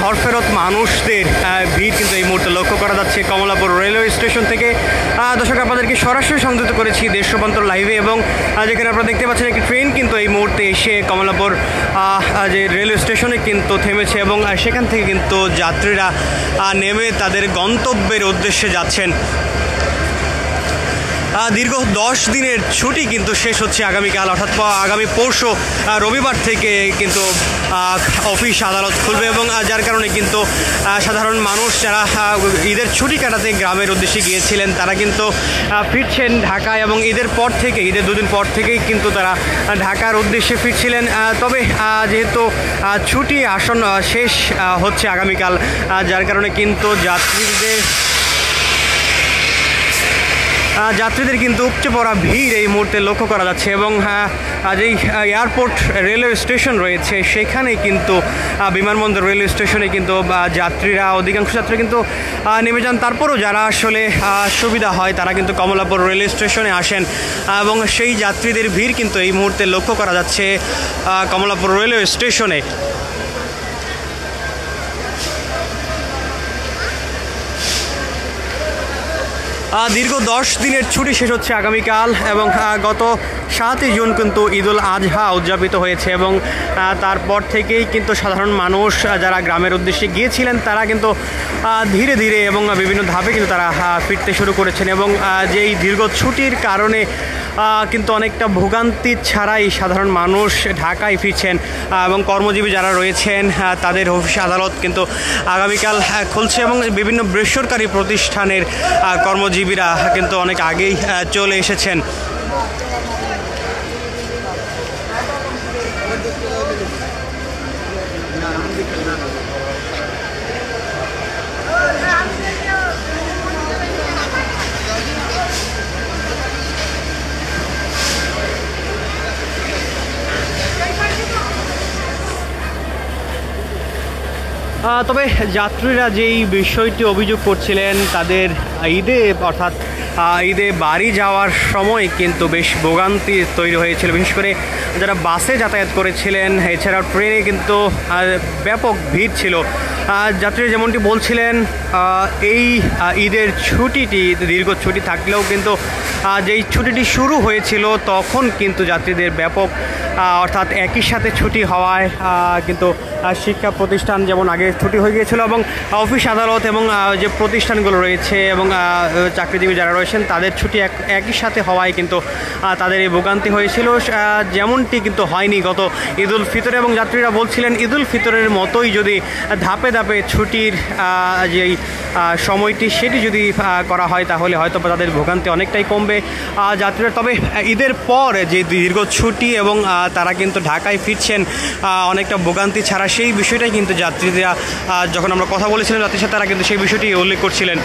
ঘর ফেরত মানুষদের ভিড় কিন্তু এই মুহূর্তে লক্ষ্য করা যাচ্ছে কমলাপুর রেলওয়ে স্টেশন থেকে। দর্শক, আপনাদেরকে সরাসরি সংযুক্ত করেছি দেশ রূপান্তর লাইভে, এবং যেখানে আপনারা দেখতে পাচ্ছেন একটি ট্রেন কিন্তু এই মুহূর্তে এসে কমলাপুর যে রেলওয়ে স্টেশনে কিন্তু থেমেছে, এবং সেখান থেকে কিন্তু যাত্রীরা নেমে তাদের গন্তব্যের উদ্দেশ্যে যাচ্ছেন। দীর্ঘ 10 দিনের ছুটি কিন্তু শেষ হচ্ছে আগামীকাল, অর্থাৎ আগামী পরশু রবিবার থেকে কিন্তু অফিস আদালত খুলবে, এবং যার কারণে কিন্তু সাধারণ মানুষ যারা ঈদের ছুটি কাটাতে গ্রামের উদ্দেশ্যে গিয়েছিলেন তারা কিন্তু ফিরছেন ঢাকায়, এবং ঈদের পর থেকে, ঈদের দুদিন পর থেকেই কিন্তু তারা ঢাকার উদ্দেশ্যে ফিরছিলেন। তবে যেহেতু ছুটি আসন্ন শেষ হচ্ছে আগামীকাল, যার কারণে কিন্তু যাত্রীদের কিন্তু উপচে পড়া ভিড় এই মুহূর্তে লক্ষ্য করা যাচ্ছে, এবং যেই এয়ারপোর্ট রেলওয়ে স্টেশন রয়েছে সেখানে কিন্তু বিমানবন্দর রেলওয়ে স্টেশনে কিন্তু যাত্রীরা, অধিকাংশ যাত্রী কিন্তু নেমে যান। তারপরও যারা আসলে সুবিধা হয় তারা কিন্তু কমলাপুর রেলওয়ে স্টেশনে আসেন, এবং সেই যাত্রীদের ভিড় কিন্তু এই মুহূর্তে লক্ষ্য করা যাচ্ছে কমলাপুর রেলওয়ে স্টেশনে। দীর্ঘ 10 দিনের ছুটি শেষ হচ্ছে আগামীকাল, এবং গত 7 জুন কিন্তু ঈদুল আজহা উদযাপিত হয়েছে, এবং তারপর থেকেই কিন্তু সাধারণ মানুষ যারা গ্রামের উদ্দেশ্যে গিয়েছিলেন তারা কিন্তু ধীরে ধীরে এবং বিভিন্ন ধাপে কিন্তু তারা ফিরতে শুরু করেছেন, এবং যেই দীর্ঘ ছুটির কারণে কিন্তু অনেকটা ভোগান্তি ছাড়াই সাধারণ মানুষ ঢাকায় ফিরছেন, এবং কর্মজীবী যারা রয়েছেন তাদের অফিস আদালত কিন্তু আগামীকাল খুলছে, এবং বিভিন্ন বেসরকারি প্রতিষ্ঠানের কর্মজীবীরা কিন্তু অনেক আগেই চলে এসেছেন। তবে যাত্রীরা যেই বিষয়টি অভিযোগ করছিলেন, তাদের ঈদে অর্থাৎ ঈদে বাড়ি যাওয়ার সময় কিন্তু বেশ ভোগান্তি তৈরি হয়েছিল, বিশেষ করে যারা বাসে যাতায়াত করেছিলেন, এছাড়াও ট্রেনে কিন্তু ব্যাপক ভিড় ছিল। যাত্রীরা যেমনটি বলছিলেন, এই ঈদের ছুটিটি দীর্ঘ ছুটি থাকলেও কিন্তু যেই ছুটিটি শুরু হয়েছিল তখন কিন্তু যাত্রীদের ব্যাপক, অর্থাৎ একই সাথে ছুটি হওয়ায় কিন্তু শিক্ষা প্রতিষ্ঠান যেমন আগে ছুটি হয়ে গিয়েছিল, এবং অফিস আদালত এবং যে প্রতিষ্ঠানগুলো রয়েছে এবং চাকরিজীবী যারা রয়েছেন তাদের ছুটি একই সাথে হওয়ায় কিন্তু তাদের এই ভোগান্তি হয়েছিল, যেমনটি কিন্তু হয়নি গত ঈদুল ফিতরে। এবং যাত্রীরা বলছিলেন ঈদুল ফিতরের মতোই যদি ধাপে ধাপে ছুটির যেই সময়টি সেটি যদি করা হয় তাহলে হয়তো তাদের ভোগান্তি অনেকটাই কমবে যাত্রীরা। তবে ঈদের পর যে দীর্ঘ ছুটি এবং তারা কিন্তু ঢাকায় ফিরছেন অনেকটা ভোগান্তি ছাড়া, সেই বিষয়টাই কিন্তু যাত্রীরা যখন আমরা কথা বলেছিলাম যাত্রীর সাথে তারা কিন্তু সেই বিষয়টি উল্লেখ করছিলেন।